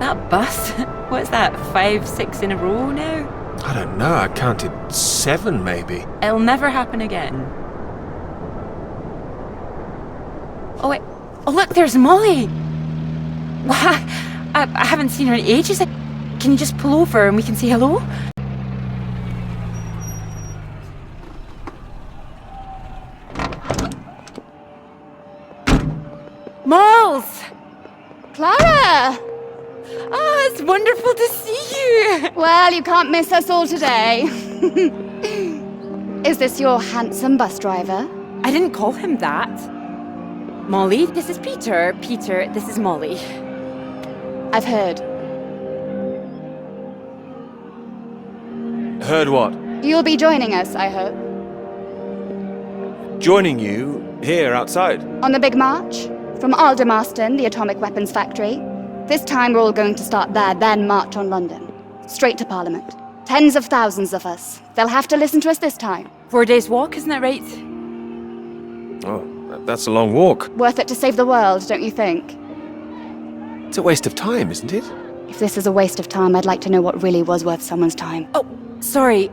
that bus? What's that, 5, 6 in a row now? I don't know, I counted 7 maybe. It'll never happen again. Oh wait, oh look, there's Molly! I haven't seen her in ages. Can you just pull over and we can say hello? Moles! Clara! Oh, it's wonderful to see you! Well, you can't miss us all today. Is this your handsome bus driver? I didn't call him that. Molly, this is Peter. Peter, this is Molly. I've heard. Heard what? You'll be joining us, I hope. Joining you here outside? On the big march? From Aldermaston, the atomic weapons factory. This time we're all going to start there, then march on London. Straight to Parliament. Tens of thousands of us. They'll have to listen to us this time. 4 days walk, isn't that right? Oh, that's a long walk. Worth it to save the world, don't you think? It's a waste of time, isn't it? If this is a waste of time, I'd like to know what really was worth someone's time. Oh, sorry,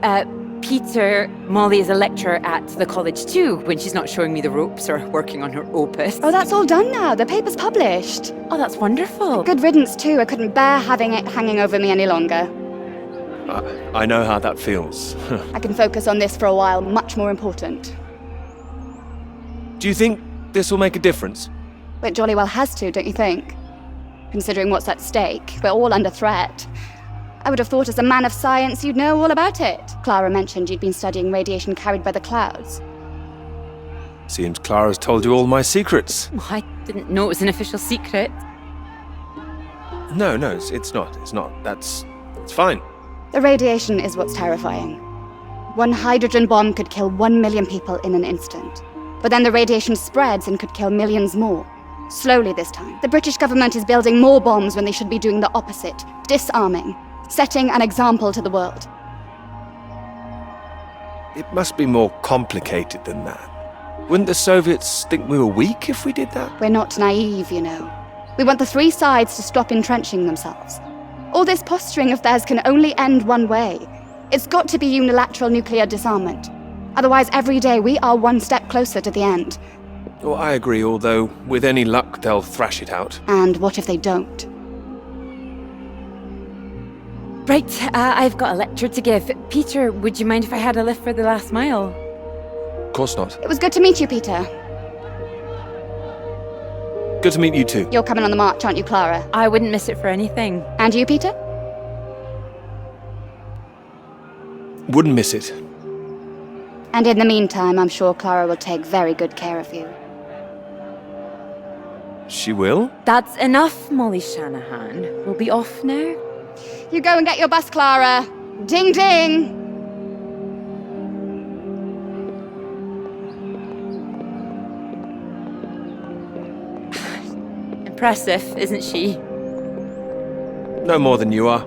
Peter, Molly is a lecturer at the college too, when she's not showing me the ropes or working on her opus. Oh, that's all done now. The paper's published. Oh, that's wonderful. Good riddance too. I couldn't bear having it hanging over me any longer. I know how that feels. I can focus on this for a while, much more important. Do you think this will make a difference? It jolly well has to, don't you think? Considering what's at stake, we're all under threat. I would have thought as a man of science you'd know all about it. Clara mentioned you'd been studying radiation carried by the clouds. Seems Clara's told you all my secrets. Oh, I didn't know it was an official secret. No, it's not. It's fine. The radiation is what's terrifying. One hydrogen bomb could kill 1 million people in an instant. But then the radiation spreads and could kill millions more. Slowly this time. The British government is building more bombs when they should be doing the opposite, disarming, setting an example to the world. It must be more complicated than that. Wouldn't the Soviets think we were weak if we did that? We're not naive, you know. We want the three sides to stop entrenching themselves. All this posturing of theirs can only end one way. It's got to be unilateral nuclear disarmament. Otherwise, every day we are one step closer to the end. Well, I agree, although with any luck they'll thrash it out. And what if they don't? Right, I've got a lecture to give. Peter, would you mind if I had a lift for the last mile? Of course not. It was good to meet you, Peter. Good to meet you too. You're coming on the march, aren't you, Clara? I wouldn't miss it for anything. And you, Peter? Wouldn't miss it. And in the meantime, I'm sure Clara will take very good care of you. She will? That's enough, Molly Shanahan. We'll be off now. You go and get your bus, Clara. Ding, ding! Impressive, isn't she? No more than you are.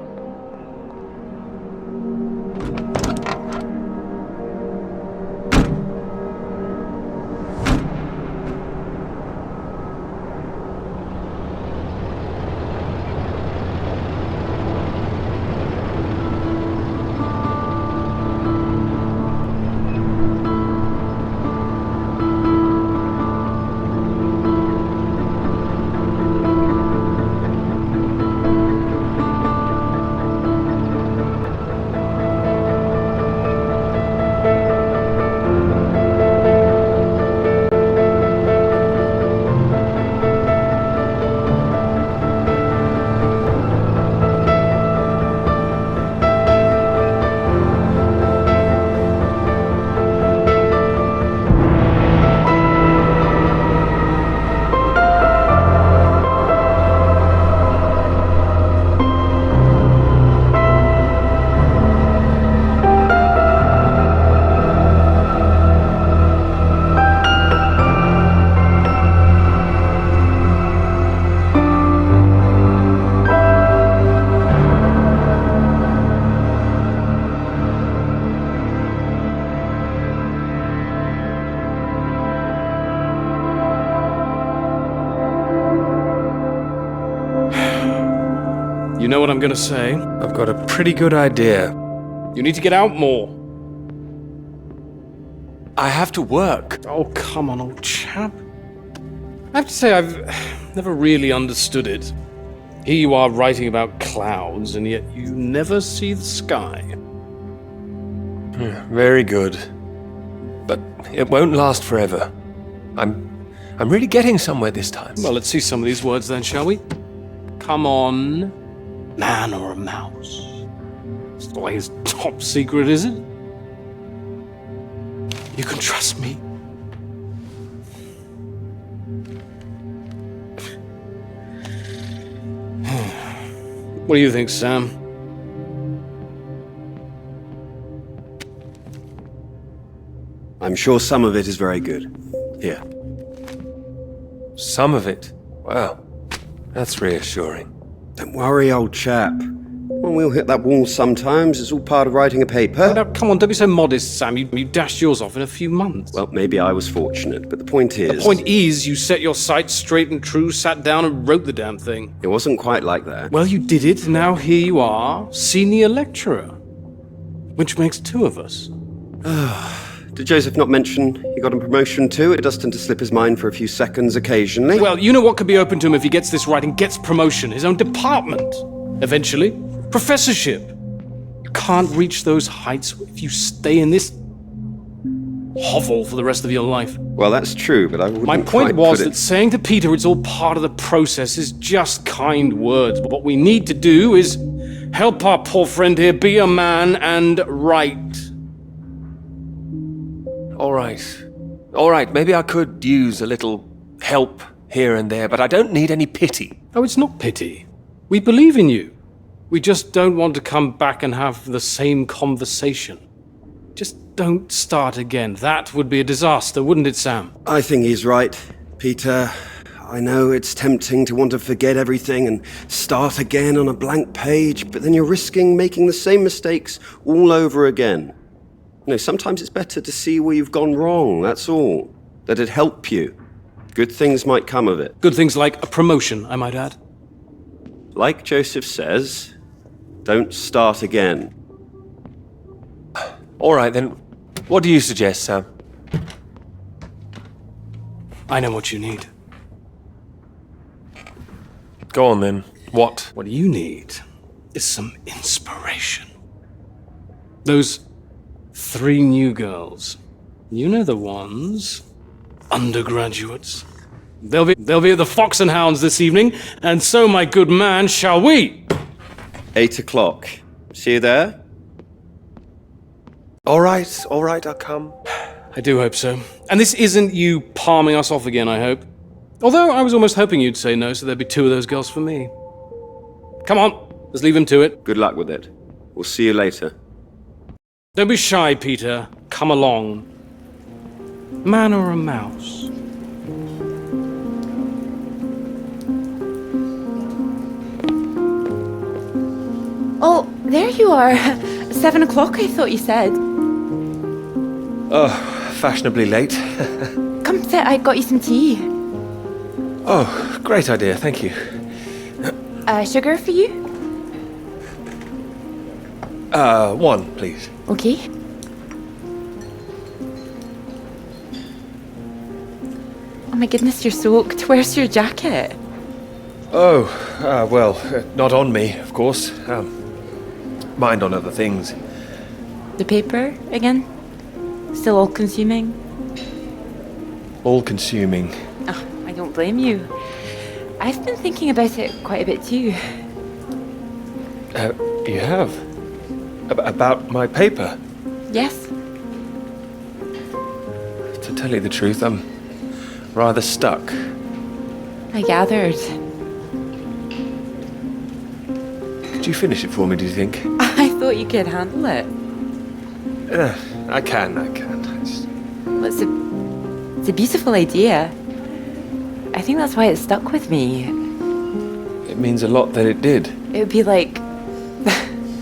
You know what I'm gonna say? I've got a pretty good idea. You need to get out more. I have to work. Oh, come on, old chap. I have to say, I've never really understood it. Here you are writing about clouds, and yet you never see the sky. Very good. But it won't last forever. I'm really getting somewhere this time. Well, let's see some of these words then, shall we? Come on. Man or a mouse? It's not like it's top secret, is it? You can trust me. What do you think, Sam? I'm sure some of it is very good. Here. Some of it? Wow. That's reassuring. Don't worry, old chap. Well, we'll hit that wall sometimes. It's all part of writing a paper. Now, come on, don't be so modest, Sam. You dashed yours off in a few months. Well, maybe I was fortunate, but the point is... The point is, you set your sights straight and true, sat down and wrote the damn thing. It wasn't quite like that. Well, you did it, and now here you are, senior lecturer. Which makes two of us. Did Joseph not mention he got a promotion too? It does tend to slip his mind for a few seconds occasionally. Well, you know what could be open to him if he gets this right and gets promotion? His own department. Eventually. Professorship. You can't reach those heights if you stay in this hovel for the rest of your life. Well, that's true, but I wouldn't My point quite was put that saying to Peter it's all part of the process is just kind words. But what we need to do is help our poor friend here be a man and write. All right, maybe I could use a little help here and there, but I don't need any pity. Oh, it's not pity. We believe in you. We just don't want to come back and have the same conversation. Just don't start again. That would be a disaster, wouldn't it, Sam? I think he's right, Peter. I know it's tempting to want to forget everything and start again on a blank page, but then you're risking making the same mistakes all over again. You know, sometimes it's better to see where you've gone wrong, that's all. Let it help you. Good things might come of it. Good things like a promotion, I might add. Like Joseph says, don't start again. All right, then, what do you suggest, Sam? I know what you need. Go on, then. What? What you need is some inspiration. Those 3 new girls. You know the ones. Undergraduates. They'll be at the Fox and Hounds this evening, and so, my good man, shall we? 8 o'clock. See you there? All right, I'll come. I do hope so. And this isn't you palming us off again, I hope. Although I was almost hoping you'd say no, so there'd be 2 of those girls for me. Come on, let's leave him to it. Good luck with it. We'll see you later. Don't be shy, Peter. Come along. Man or a mouse? Oh, there you are. 7 o'clock, I thought you said. Oh, fashionably late. Come sit, I got you some tea. Oh, great idea, thank you. Sugar for you? 1, please. Okay. Oh my goodness, you're soaked. Where's your jacket? Oh, well, not on me, of course. Mind on other things. The paper again? Still all-consuming? All-consuming. Oh, I don't blame you. I've been thinking about it quite a bit too. You have? About my paper? Yes? To tell you the truth, I'm rather stuck. I gathered. Could you finish it for me, do you think? I thought you could handle it. I can. Well, it's a beautiful idea. I think that's why it stuck with me. It means a lot that it did. It would be like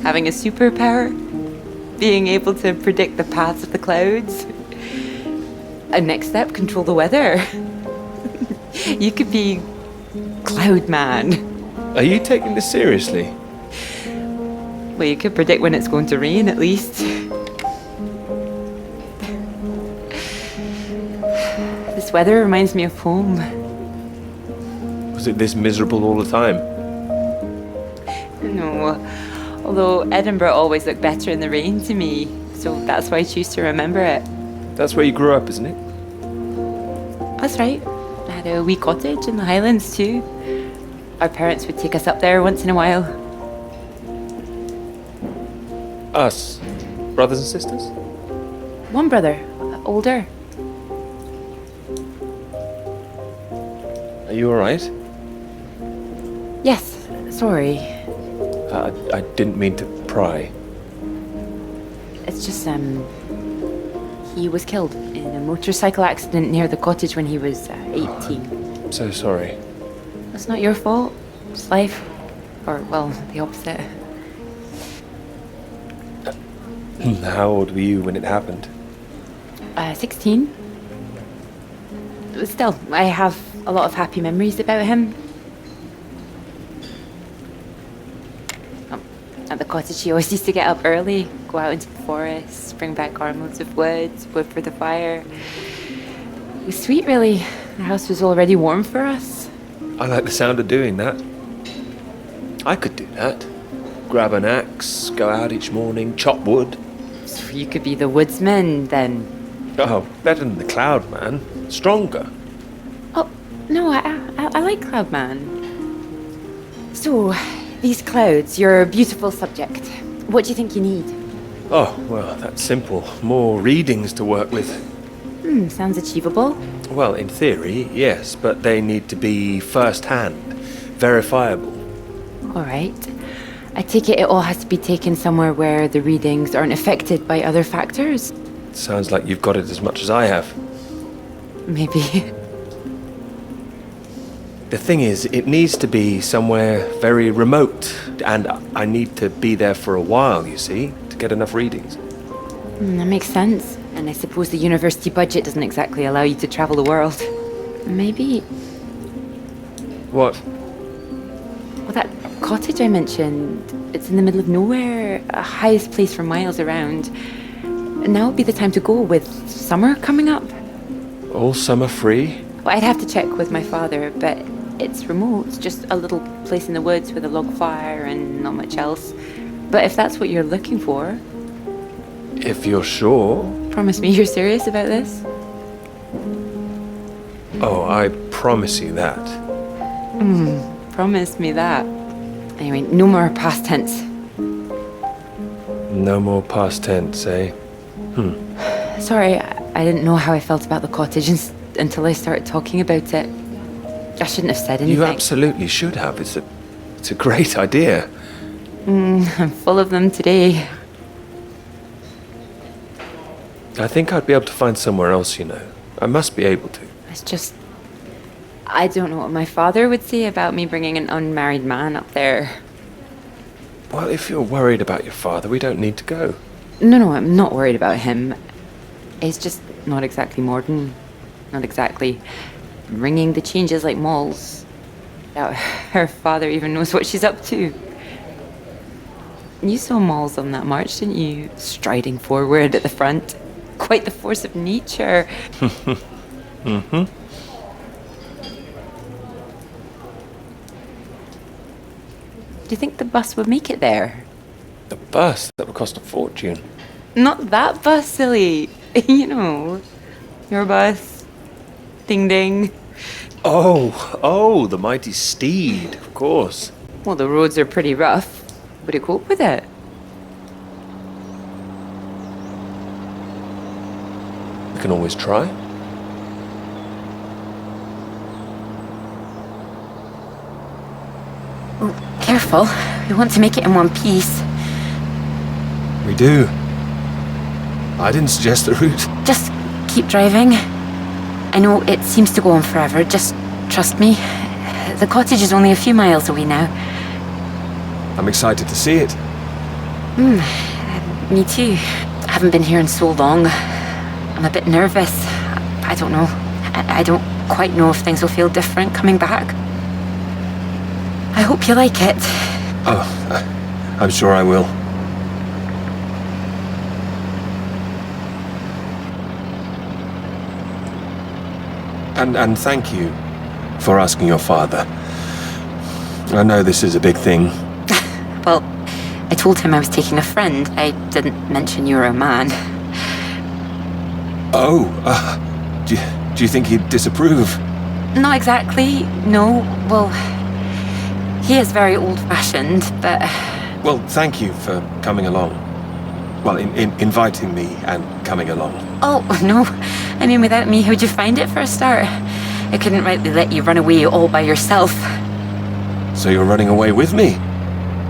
having a superpower, being able to predict the paths of the clouds. And next step, control the weather. You could be Cloud Man. Are you taking this seriously? Well, you could predict when it's going to rain, at least. This weather reminds me of home. Was it this miserable all the time? No, although Edinburgh always looked better in the rain to me, so that's why I choose to remember it. That's where you grew up, isn't it? That's right. I had a wee cottage in the Highlands too. Our parents would take us up there once in a while. Us? Brothers and sisters? One brother, older. Are you alright? Yes, sorry. I didn't mean to pry. It's just, he was killed in a motorcycle accident near the cottage when he was 18. I'm so sorry. It's not your fault. It's life. Or, well, the opposite. How old were you when it happened? 16. But still, I have a lot of happy memories about him. At the cottage, he always used to get up early, go out into the forest, bring back armloads of wood for the fire. It was sweet, really. The house was already warm for us. I like the sound of doing that. I could do that. Grab an axe, go out each morning, chop wood. So you could be the woodsman, then. Oh, better than the cloud man. Stronger. Oh, no, I like Cloudman. So, these clouds, your beautiful subject. What do you think you need? Oh, well, that's simple. More readings to work with. Sounds achievable. Well, in theory, yes, but they need to be first-hand, verifiable. All right. I take it all has to be taken somewhere where the readings aren't affected by other factors. Sounds like you've got it as much as I have. Maybe. The thing is, it needs to be somewhere very remote, and I need to be there for a while, you see, to get enough readings. That makes sense. And I suppose the university budget doesn't exactly allow you to travel the world. Maybe. What? Well, that cottage I mentioned, it's in the middle of nowhere, a highest place for miles around. Now would be the time to go with summer coming up. All summer free? Well, I'd have to check with my father, but it's remote. It's just a little place in the woods with a log fire and not much else. But if that's what you're looking for... If you're sure. Promise me you're serious about this? Oh, I promise you that. Promise me that. Anyway, no more past tense. No more past tense, eh? Sorry, I didn't know how I felt about the cottage until I started talking about it. I shouldn't have said anything. You absolutely should have. It's a great idea. I'm full of them today. I think I'd be able to find somewhere else, you know. I must be able to. It's just... I don't know what my father would say about me bringing an unmarried man up there. Well, if you're worried about your father, we don't need to go. No, I'm not worried about him. It's just not exactly modern. Not exactly ringing the changes like Moll's. Doubt her father even knows what she's up to. You saw Moll's on that march, didn't you? Striding forward at the front. Quite the force of nature. Mm-hmm. Do you think the bus would make it there? The bus? That would cost a fortune. Not that bus, silly. You know, your bus. Ding ding. Oh, the mighty steed, of course. Well, the roads are pretty rough. Would it cope with it? We can always try. Oh, careful. We want to make it in one piece. We do. I didn't suggest the route. Just keep driving. I know it seems to go on forever. Just trust me. The cottage is only a few miles away now. I'm excited to see it. Me too. I haven't been here in so long. I'm a bit nervous. I don't know. I don't quite know if things will feel different coming back. I hope you like it. Oh, I'm sure I will. And thank you for asking your father. I know this is a big thing. Well, I told him I was taking a friend. I didn't mention you were a man. Oh, do you think he'd disapprove? Not exactly, no. Well, he is very old-fashioned, but... Well, thank you for coming along. Well, inviting me and coming along. Oh, no. I mean, without me, how'd you find it for a start? I couldn't rightly let you run away all by yourself. So you're running away with me?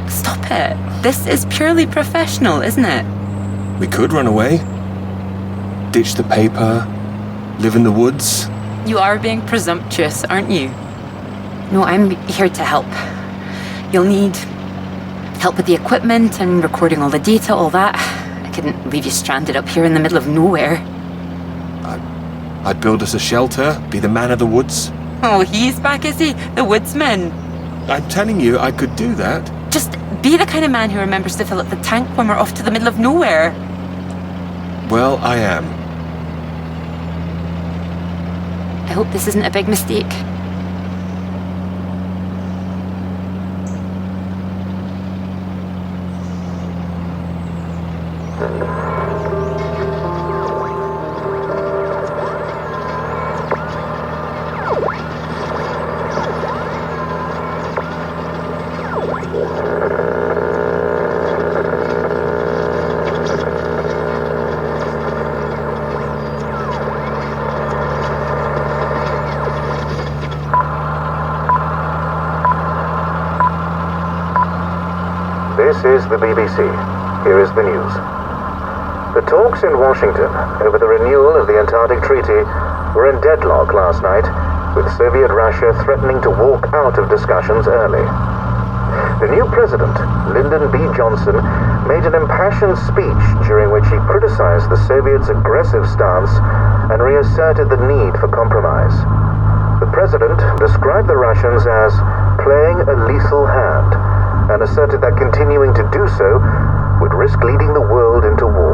Stop it. This is purely professional, isn't it? We could run away. Ditch the paper. Live in the woods. You are being presumptuous, aren't you? No, I'm here to help. You'll need help with the equipment and recording all the data, all that. I couldn't leave you stranded up here in the middle of nowhere. I'd build us a shelter, be the man of the woods. Oh, he's back, is he? The woodsman. I'm telling you, I could do that. Just be the kind of man who remembers to fill up the tank when we're off to the middle of nowhere. Well, I am. I hope this isn't a big mistake. This is the BBC. Here is the news. The talks in Washington over the renewal of the Antarctic Treaty were in deadlock last night, with Soviet Russia threatening to walk out of discussions early. The new president, Lyndon B. Johnson, made an impassioned speech during which he criticized the Soviets' aggressive stance and reasserted the need for compromise. The president described the Russians as playing a lethal hand and asserted that continuing to do so would risk leading the world into war.